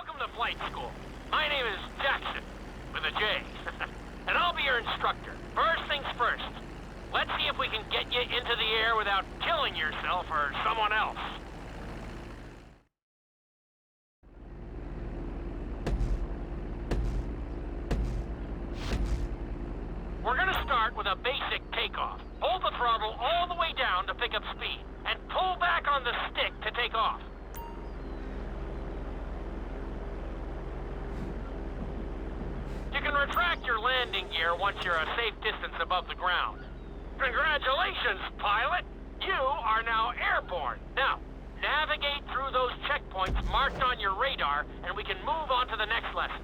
Welcome to flight school. My name is Jackson, with a J. And I'll be your instructor. First things first. Let's see if we can get you into the air without killing yourself or someone else. We're gonna start with a basic takeoff. Hold the throttle all the way down to pick up speed, and pull back on the stick to take off. You can retract your landing gear once you're a safe distance above the ground. Congratulations, pilot! You are now airborne. Now, navigate through those checkpoints marked on your radar, and we can move on to the next lesson.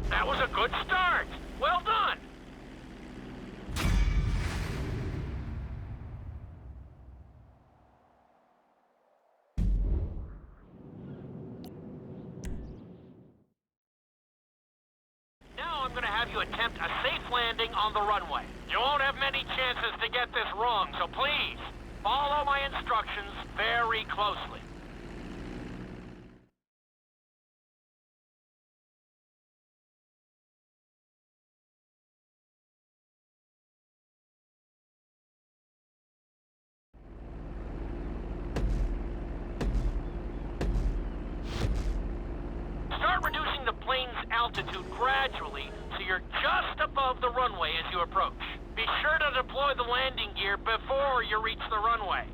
That was a good start. Well done. Now I'm going to have you attempt a safe landing on the runway. You won't have many chances to get this wrong, so please follow my instructions very closely. Start reducing the plane's altitude gradually so you're just above the runway as you approach. Be sure to deploy the landing gear before you reach the runway.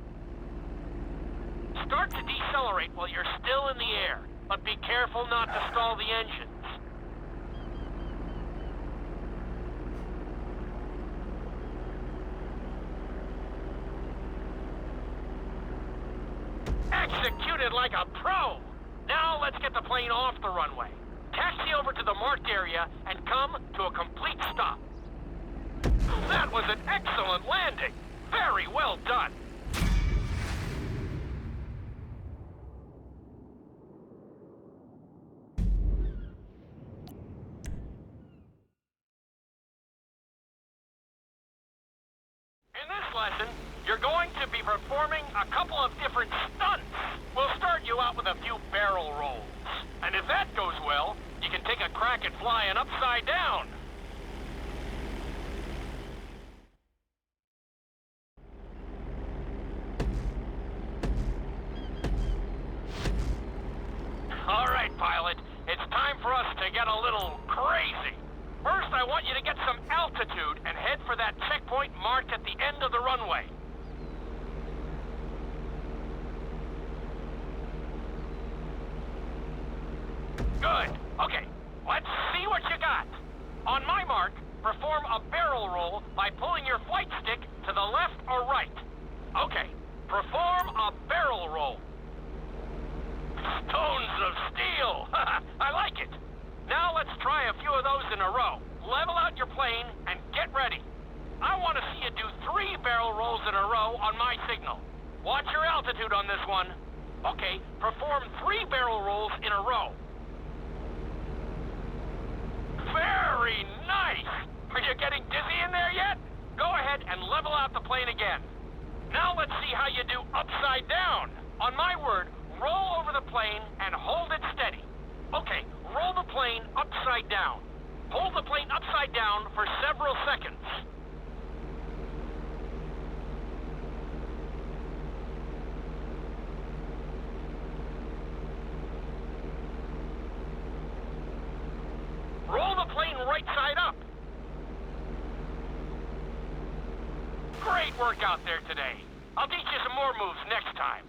Start to decelerate while you're still in the air, but be careful not to stall the engines. Executed like a pro! Now let's get the plane off the runway. Taxi over to the marked area and come to a complete stop. That was an excellent landing. Very well done. In this lesson, you're going to be performing a couple of different stunts. We'll start you out with a few barrel rolls. And if that goes well, you can take a crack at flying upside down. All right, pilot. It's time for us to get a little crazy. First, I want you to get some altitude and head for that checkpoint marked at the end of the runway. Good. Okay, let's see what you got. On my mark, perform a barrel roll by pulling your flight stick to the left or right. Okay, perform a barrel roll. Stones of steel! I like it. Now let's try a few of those in a row. Level out your plane and get ready. I want to see you do 3 barrel rolls in a row on my signal. Watch your altitude on this one. Okay, perform 3 barrel rolls in a row. Very nice! Are you getting dizzy in there yet? Go ahead and level out the plane again. Now let's see how you do upside down. On my word, roll over the plane and hold it steady. Okay, roll the plane upside down. Hold the plane upside down for several seconds. Roll the plane right side up. Great work out there today. I'll teach you some more moves next time.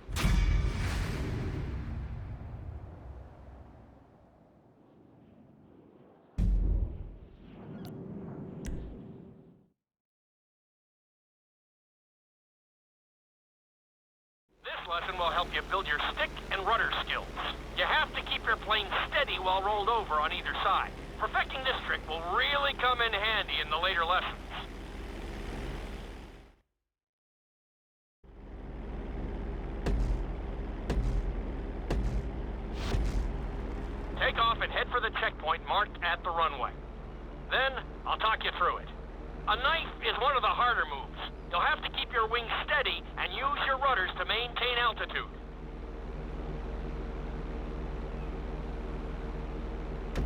This lesson will help you build your stick and rudder skills. You have to keep your plane steady while rolled over on either side. Perfecting this trick will really come in handy in the later lessons. Take off and head for the checkpoint marked at the runway. Then, I'll talk you through it. A knife is one of the harder moves. You'll have to keep your wings steady and use use your rudders to maintain altitude.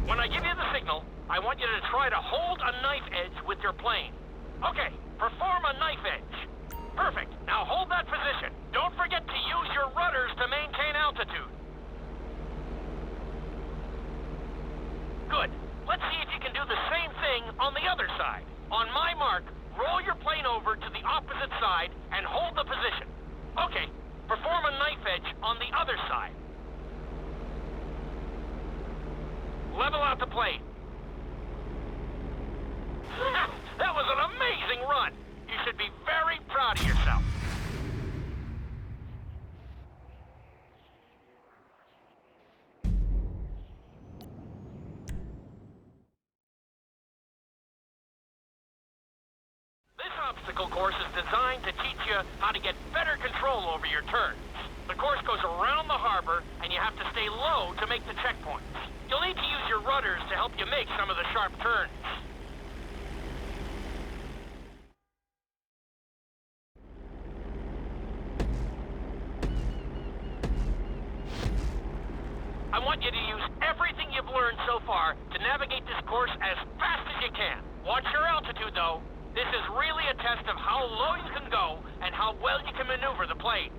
When I give you the signal, I want you to try to hold a knife edge with your plane. Okay, perform a knife edge. Perfect. Now hold that position. Don't forget to use your rudders to maintain altitude. Good. Let's see if you can do the same thing on the other side. On my mark, roll your plane over to the opposite side and hold the position. Okay, perform a knife edge on the other side. Level out the plane. That was an amazing run. You should be very proud of yourself. This obstacle course is designed to teach you how to get better control over your turns. The course goes around the harbor, and you have to stay low to make the checkpoints. You'll need to use your rudders to help you make some of the sharp turns. I want you to use everything you've learned so far to navigate this course as fast as you can. Watch your altitude, though. This is really a test of how low you can go and how well you can maneuver the plane.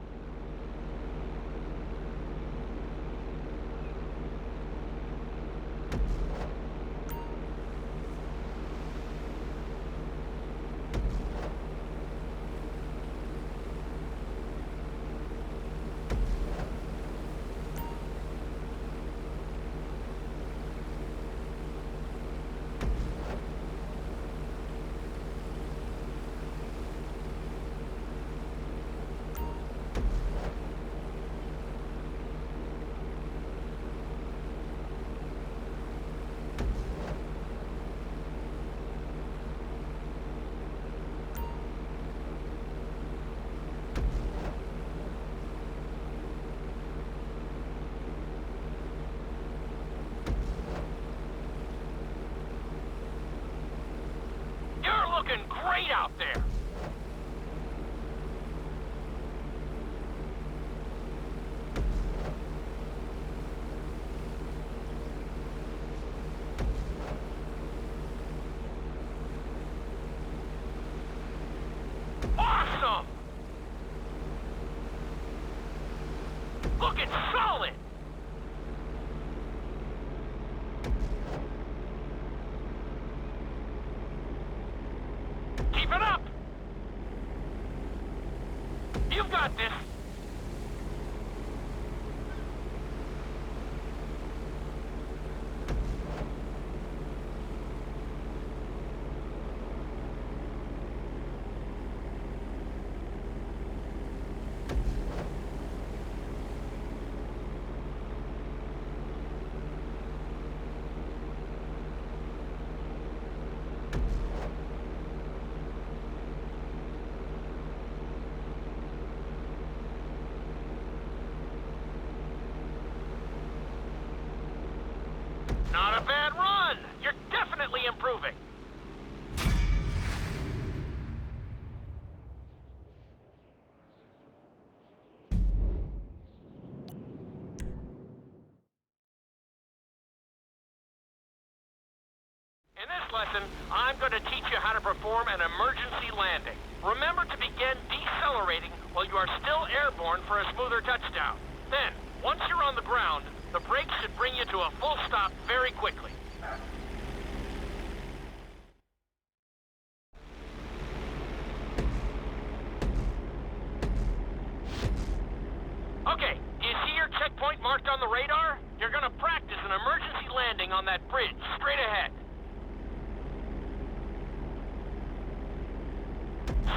Looking great out there. Awesome! Looking solid! Keep it up! You've got this! Not a bad run! You're definitely improving! In this lesson, I'm going to teach you how to perform an emergency landing. Remember to begin decelerating while you are still airborne for a smoother touchdown. Then, once you're on the ground, the brakes should bring you to a full stop very quickly. Okay, do you see your checkpoint marked on the radar? You're gonna practice an emergency landing on that bridge, straight ahead.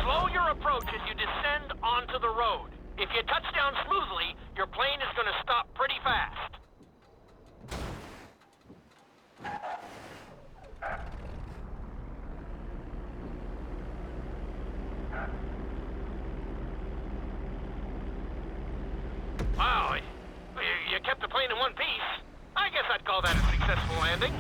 Slow your approach as you descend onto the road. If you touch down smoothly, your plane is gonna stop pretty fast. Wow, you kept the plane in one piece. I guess I'd call that a successful landing.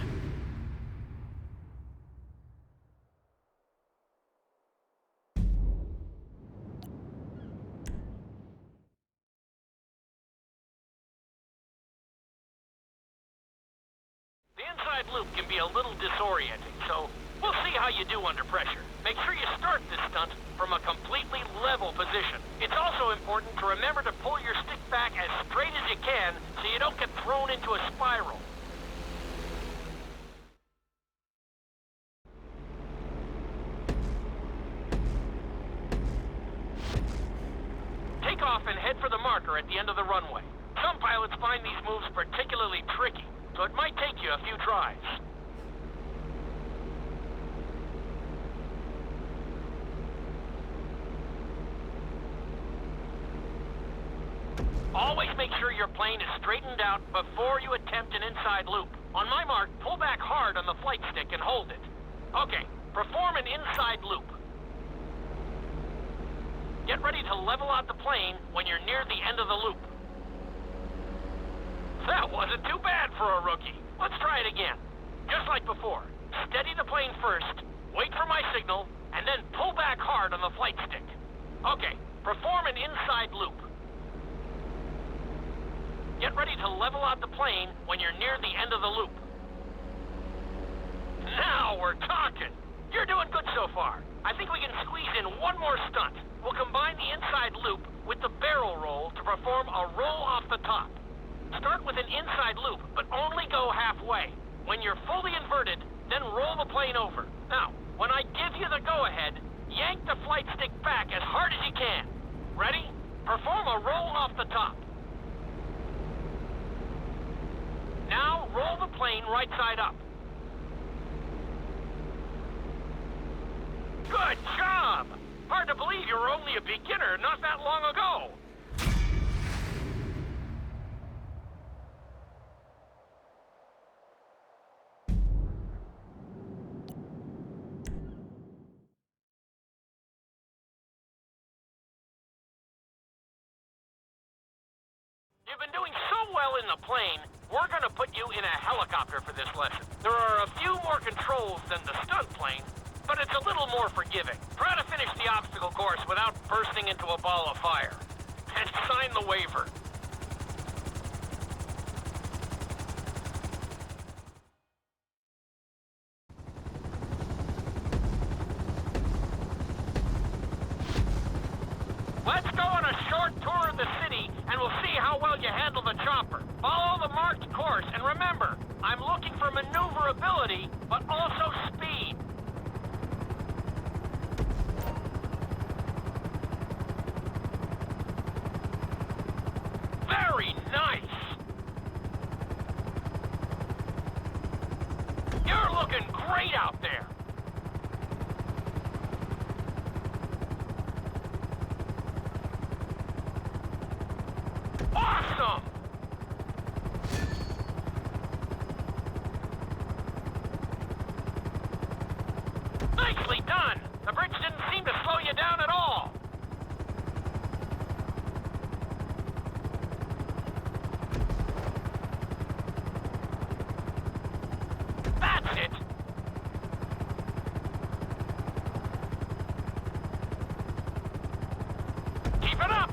The inside loop can be a little disorienting, so we'll see how you do under pressure. Make sure you start this stunt from a completely level position. It's also important to remember to pull your stick back as straight as you can so you don't get thrown into a spiral. Take off and head for the marker at the end of the runway. Some pilots find these moves particularly tricky, so it might take you a few tries. Always make sure your plane is straightened out before you attempt an inside loop. On my mark, pull back hard on the flight stick and hold it. Okay, perform an inside loop. Get ready to level out the plane when you're near the end of the loop. That wasn't too bad for a rookie. Let's try it again. Just like before, steady the plane first, wait for my signal, and then pull back hard on the flight stick. Okay, perform an inside loop. Get ready to level out the plane when you're near the end of the loop. Now we're talking. You're doing good so far. I think we can squeeze in one more stunt. We'll combine the inside loop with the barrel roll to perform a roll off the top. Start with an inside loop, but only go halfway. When you're fully inverted, then roll the plane over. Now, when I give you the go-ahead, yank the flight stick back as hard as you can. Ready? Perform a roll off the top. Now, roll the plane right side up. Good job! Hard to believe you were only a beginner not that long ago. You've been doing so well in the plane, we're gonna put you in a helicopter for this lesson. There are a few more controls than the stunt plane, but it's a little more forgiving. Try to finish the obstacle course without bursting into a ball of fire. And sign the waiver. Let's go on a short tour of the city, and we'll see how well you handle the chopper. Follow the marked course, and remember, I'm looking for maneuverability, but also speed. Very nice! You're looking great out there! Awesome! Nicely done! The bridge didn't seem to slow you down at all. That's it! Keep it up!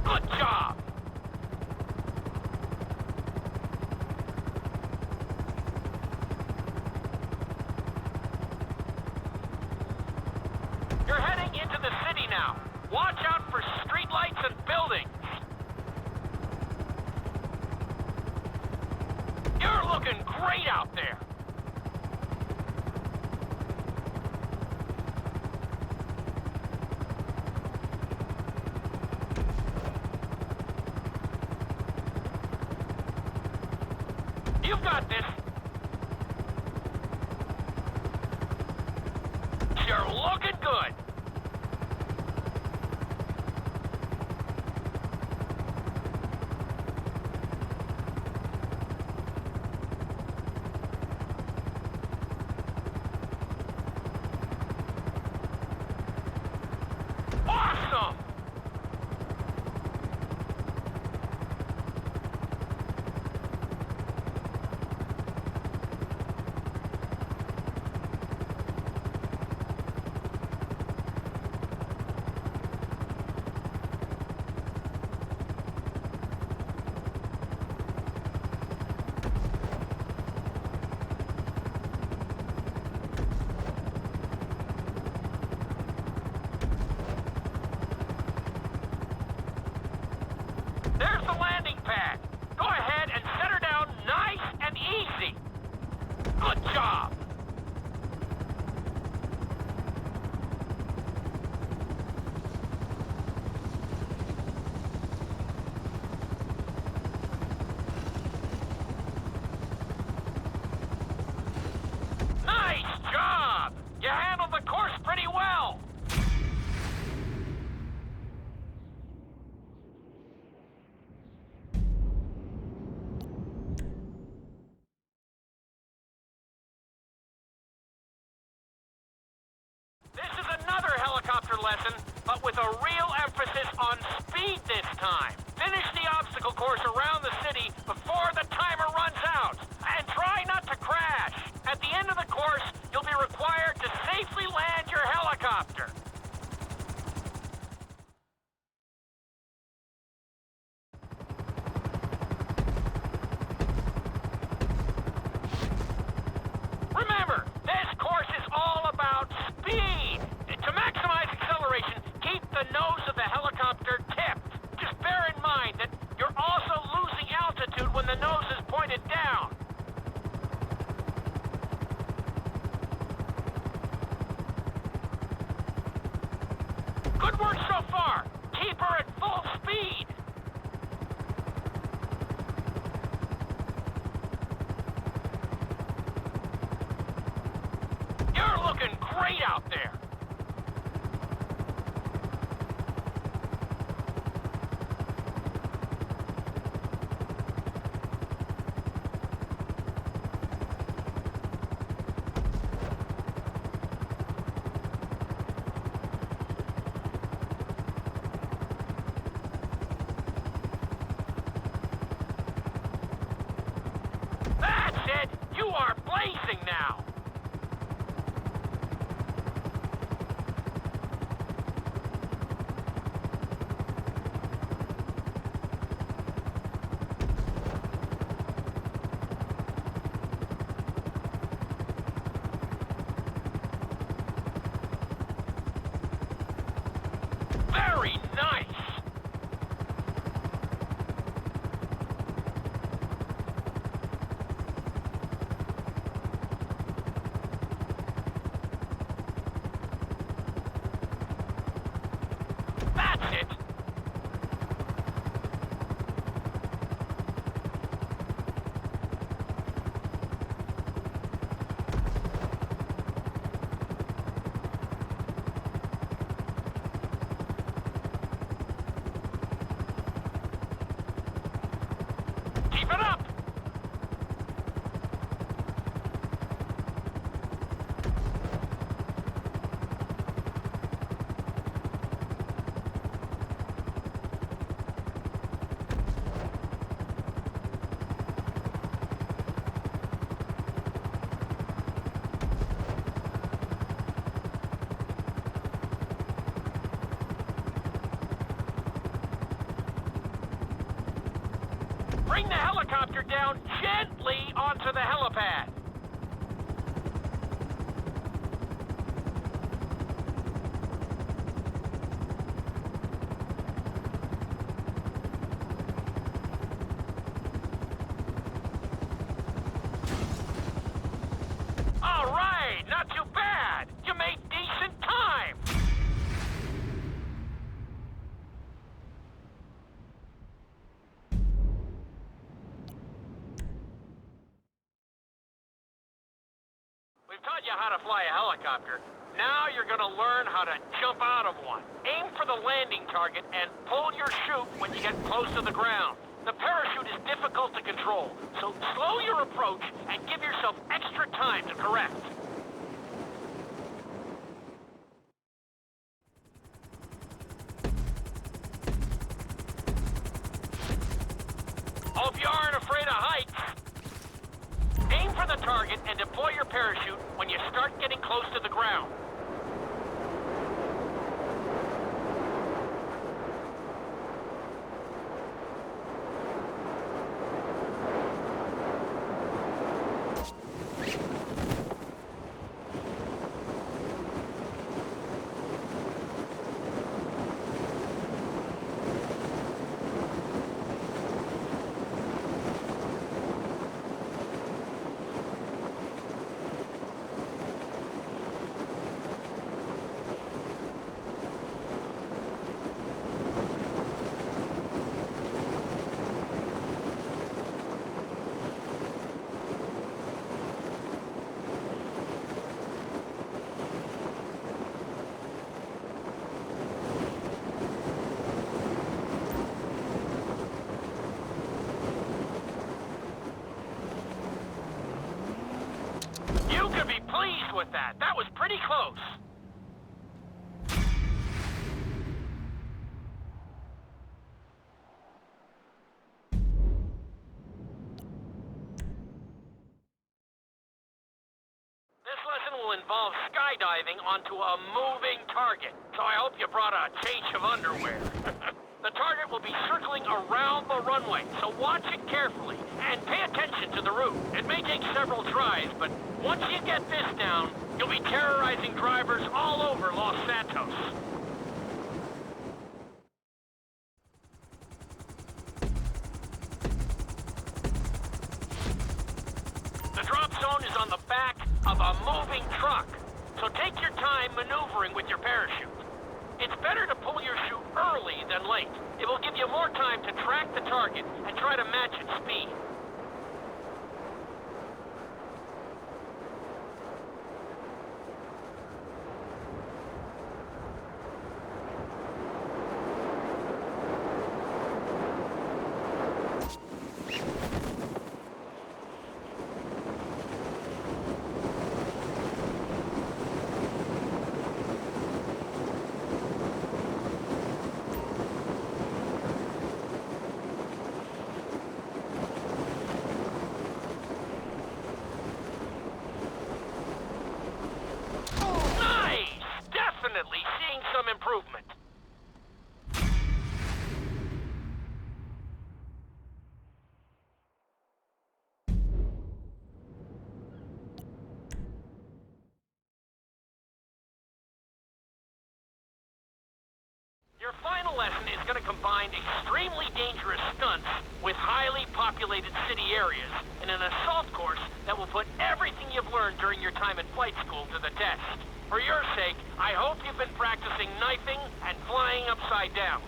Good job! You're heading into the city now. Watch out for streetlights and buildings. You're looking great out there. You've got this. You're looking good. Awesome! this time. Finish the obstacle course around the city before the timer runs out. And try not to crash. At the end of the course, you'll be required to safely land your helicopter. Remember, this course is all about speed. To maximize acceleration, keep the nose of the helicopter tipped. Just bear in mind that you're also losing altitude when the nose is pointed down. Good work so far. Keep her at full speed. You're looking great out there. That's it! You are blazing now! Very nice! That's it! Keep it up! Bring the helicopter down gently onto the helipad. All right, not too bad. You made decent time. We've taught you how to fly a helicopter. Now you're gonna learn how to jump out of one. Aim for the landing target and pull your chute when you get close to the ground. The parachute is difficult to control, so slow your approach and give yourself extra time to correct. Hope you aren't afraid of heights. Aim for the target and deploy your parachute when you start getting close to the ground. You could be pleased with that. That was pretty close. will involve skydiving onto a moving target, so I hope you brought a change of underwear. The target will be circling around the runway, so watch it carefully and pay attention to the route. It may take several tries, but once you get this down, you'll be terrorizing drivers all over Los Santos. The drop zone is on the back of a moving truck, so take your time maneuvering with your parachute. It's better to pull your chute early than late. It will give you more time to track the target and try to match its speed. Definitely seeing some improvement. Your final lesson is going to combine extremely dangerous stunts with highly populated city areas in an assault course that will put everything you've learned during your time at flight school to the test. For your sake, I hope you've been practicing knifing and flying upside down.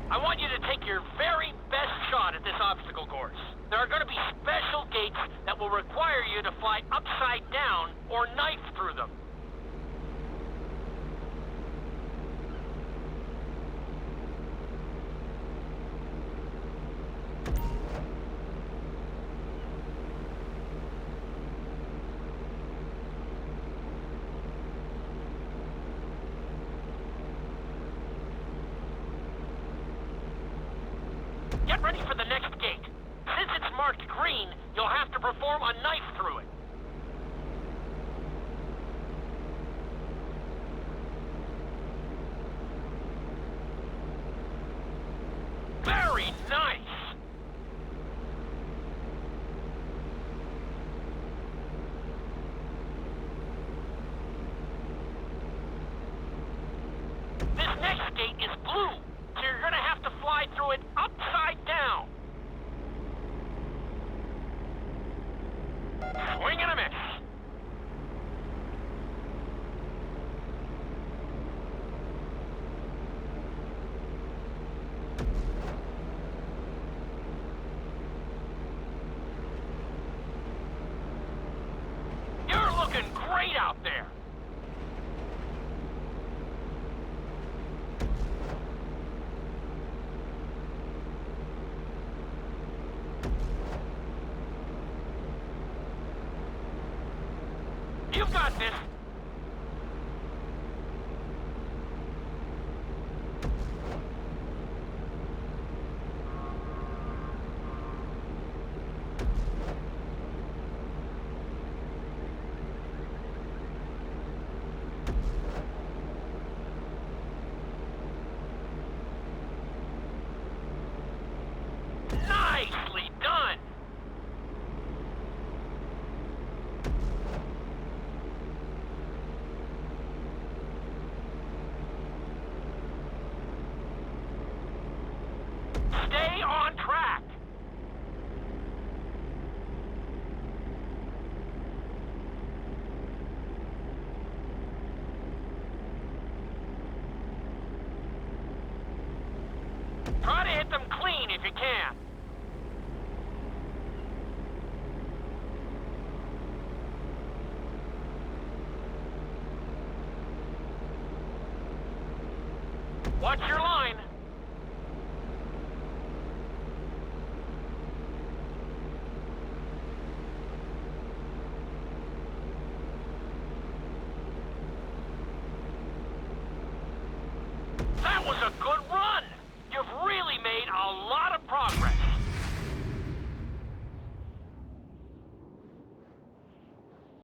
I want you to take your very best shot at this obstacle course. There are going to be special gates that will require you to fly upside down or knife through them. Get ready for the next gate. Since it's marked green, you'll have to perform a knife through it. Very nice! This next gate is blue, so you're gonna have to fly through it upside down. Swing and a miss. You're looking great out there. You've got this. Nicely done. Stay on track. Try to hit them clean if you can. Watch your line. That was a good